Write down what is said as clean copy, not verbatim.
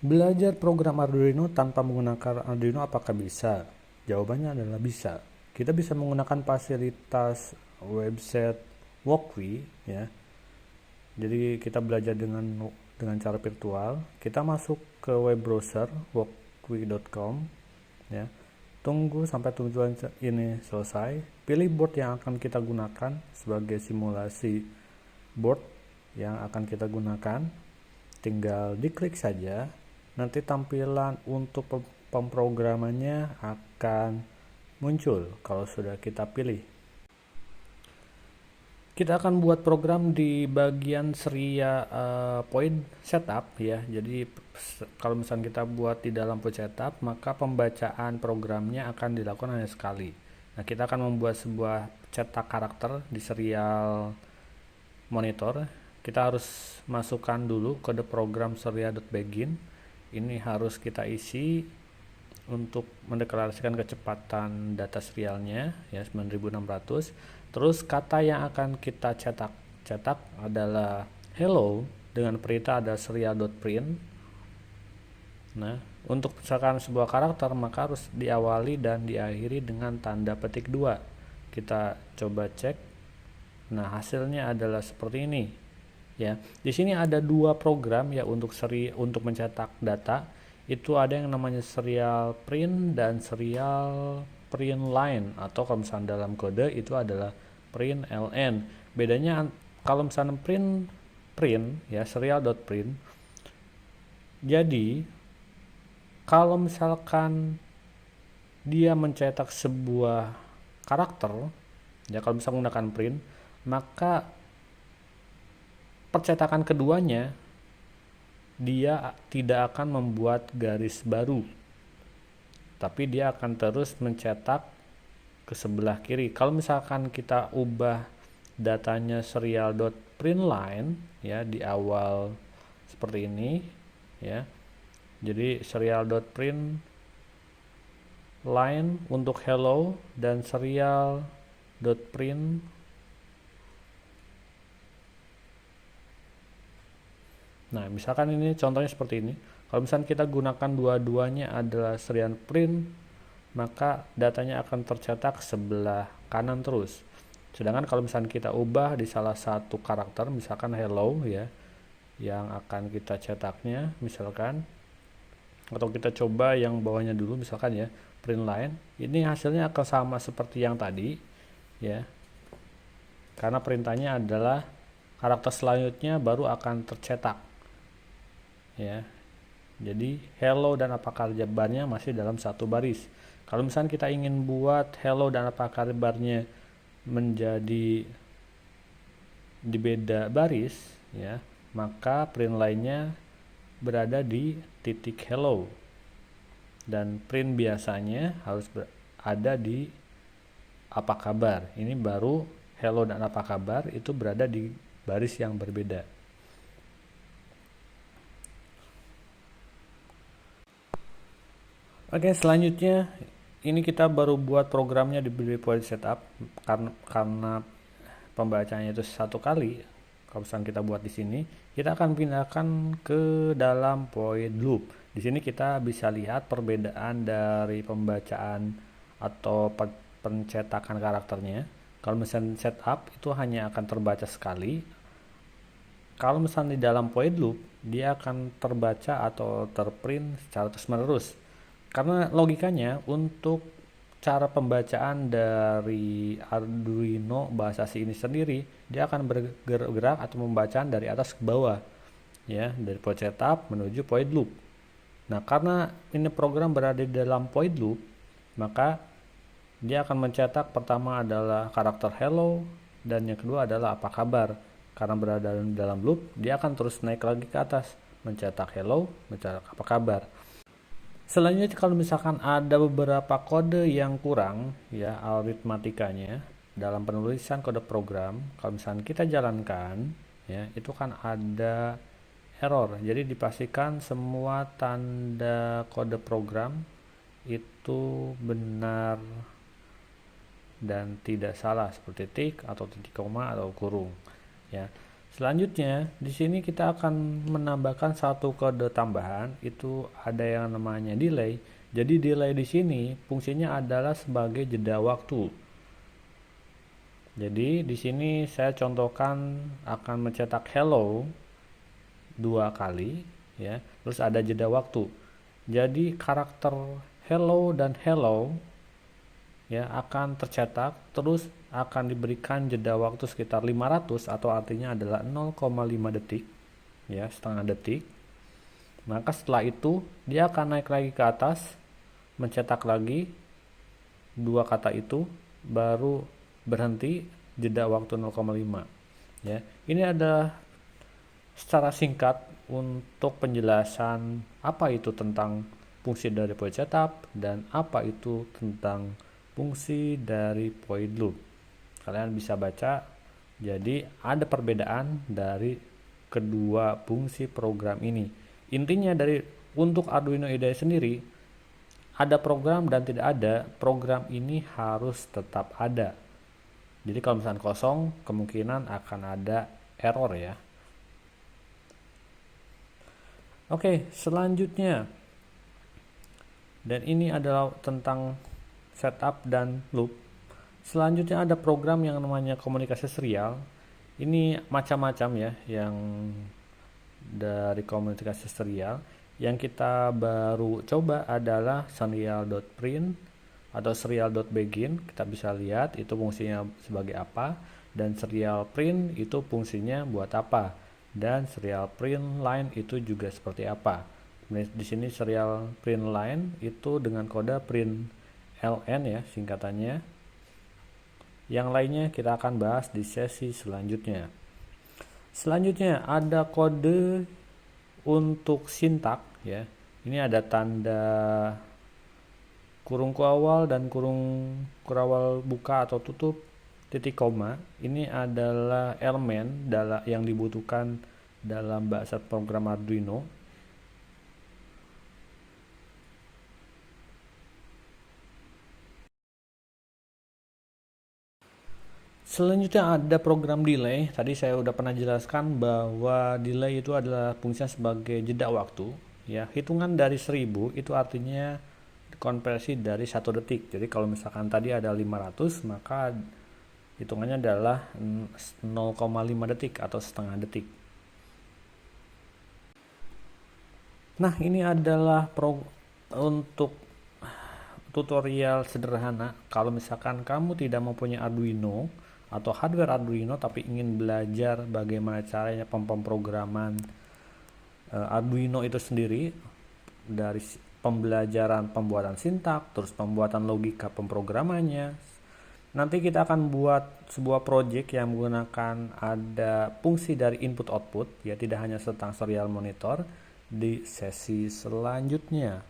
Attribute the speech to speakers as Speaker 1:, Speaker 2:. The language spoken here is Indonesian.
Speaker 1: Belajar program Arduino tanpa menggunakan Arduino apakah bisa? Jawabannya adalah bisa. Kita bisa menggunakan fasilitas website Walkly ya. Jadi kita belajar dengan cara virtual. Kita masuk ke web browser walkly.com ya. Tunggu sampai tujuan ini selesai. Pilih board yang akan kita gunakan sebagai simulasi board yang akan kita gunakan. Tinggal diklik saja. Nanti tampilan untuk pemrogramannya akan muncul kalau sudah kita pilih. Kita akan buat program di bagian seria point setup ya. Jadi kalau misalnya kita buat di dalam point setup, maka pembacaan programnya akan dilakukan hanya sekali. Nah, kita akan membuat sebuah cetak karakter di serial monitor. Kita harus masukkan dulu kode program seria.begin. Ini harus kita isi untuk mendeklarasikan kecepatan data serialnya ya 9600. Terus kata yang akan kita cetak adalah hello dengan perintah ada serial.print. Nah, untuk misalkan sebuah karakter maka harus diawali dan diakhiri dengan tanda petik 2. Kita coba cek. Nah, hasilnya adalah seperti ini. Ya. Di sini ada dua program ya untuk mencetak data. Itu ada yang namanya serial print dan serial print line, atau kalau misalnya dalam kode itu adalah print ln. Bedanya kalau misalnya print ya serial.print. Jadi kalau misalkan dia mencetak sebuah karakter ya, kalau misalnya menggunakan print, maka percetakan keduanya dia tidak akan membuat garis baru, tapi dia akan terus mencetak ke sebelah kiri. Kalau misalkan kita ubah datanya serial.println ya di awal seperti ini ya. Jadi serial.print line untuk hello dan serial.print. Nah, misalkan ini contohnya seperti ini. Kalau misalkan kita gunakan dua-duanya adalah serial print, maka datanya akan tercetak sebelah kanan terus. Sedangkan kalau misalkan kita ubah di salah satu karakter, misalkan hello ya, yang akan kita cetaknya misalkan, atau kita coba yang bawahnya dulu misalkan ya, print line, ini hasilnya akan sama seperti yang tadi ya. Karena perintahnya adalah karakter selanjutnya baru akan tercetak. Ya. Jadi hello dan apa kabarnya masih dalam satu baris. Kalau misalnya kita ingin buat hello dan apa kabarnya menjadi di beda baris ya, maka print line-nya berada di titik hello dan print biasanya harus ada di apa kabar. Ini baru hello dan apa kabar itu berada di baris yang berbeda. Oke, selanjutnya ini kita baru buat programnya di point setup karena pembacanya itu satu kali. Kalau misalnya kita buat di sini, kita akan pindahkan ke dalam point loop. Di sini kita bisa lihat perbedaan dari pembacaan atau pencetakan karakternya. Kalau misalnya setup itu hanya akan terbaca sekali. Kalau misalnya di dalam point loop, dia akan terbaca atau terprint secara terus-menerus. Karena logikanya untuk cara pembacaan dari Arduino bahasa C ini sendiri, dia akan bergerak atau pembacaan dari atas ke bawah ya, dari point setup menuju point loop. Nah, karena ini program berada di dalam point loop, maka dia akan mencetak pertama adalah karakter hello dan yang kedua adalah apa kabar. Karena berada dalam loop, dia akan terus naik lagi ke atas, mencetak hello, mencetak apa kabar. Selanjutnya kalau misalkan ada beberapa kode yang kurang ya aritmatikanya dalam penulisan kode program, kalau misalkan kita jalankan ya itu kan ada error. Jadi dipastikan semua tanda kode program itu benar dan tidak salah seperti titik atau titik koma atau kurung ya. Selanjutnya, di sini kita akan menambahkan satu kode tambahan, itu ada yang namanya delay. Jadi delay di sini fungsinya adalah sebagai jeda waktu. Jadi di sini saya contohkan akan mencetak hello 2 kali, ya. Terus ada jeda waktu. Jadi karakter hello dan hello ya akan tercetak, terus akan diberikan jeda waktu sekitar 500 atau artinya adalah 0,5 detik, ya, setengah detik. Maka setelah itu dia akan naik lagi ke atas, mencetak lagi 2 kata itu, baru berhenti, jeda waktu 0,5. Ya, ini ada secara singkat untuk penjelasan apa itu tentang fungsi dari void setup dan apa itu tentang fungsi dari void loop. Kalian bisa baca. Jadi ada perbedaan dari kedua fungsi program ini. Intinya dari untuk Arduino IDE sendiri, ada program dan tidak ada, program ini harus tetap ada. Jadi kalau misalnya kosong, kemungkinan akan ada error ya. Oke, selanjutnya. Dan ini adalah tentang setup dan loop. Selanjutnya ada program yang namanya komunikasi serial. Ini macam-macam ya yang dari komunikasi serial. Yang kita baru coba adalah serial.print atau serial.begin. Kita bisa lihat itu fungsinya sebagai apa, dan serial print itu fungsinya buat apa, dan serial print line itu juga seperti apa. Di sini serial print line itu dengan kode print ln ya singkatannya. Yang lainnya kita akan bahas di sesi selanjutnya. Selanjutnya ada kode untuk sintak ya. Ini ada tanda kurung kurawal dan kurung kurawal buka atau tutup, titik koma. Ini adalah elemen yang dibutuhkan dalam bahasa program Arduino. Selanjutnya ada program delay. Tadi saya udah pernah jelaskan bahwa delay itu adalah fungsinya sebagai jeda waktu. Ya, hitungan dari 1000 itu artinya konversi dari 1 detik. Jadi kalau misalkan tadi ada 500, maka hitungannya adalah 0,5 detik atau setengah detik. Nah, ini adalah untuk tutorial sederhana. Kalau misalkan kamu tidak mempunyai Arduino atau hardware Arduino tapi ingin belajar bagaimana caranya pemrograman Arduino itu sendiri, dari pembelajaran pembuatan sintak, terus pembuatan logika pemrogramannya. Nanti kita akan buat sebuah project yang menggunakan ada fungsi dari input output, ya, tidak hanya tentang serial monitor, di sesi selanjutnya.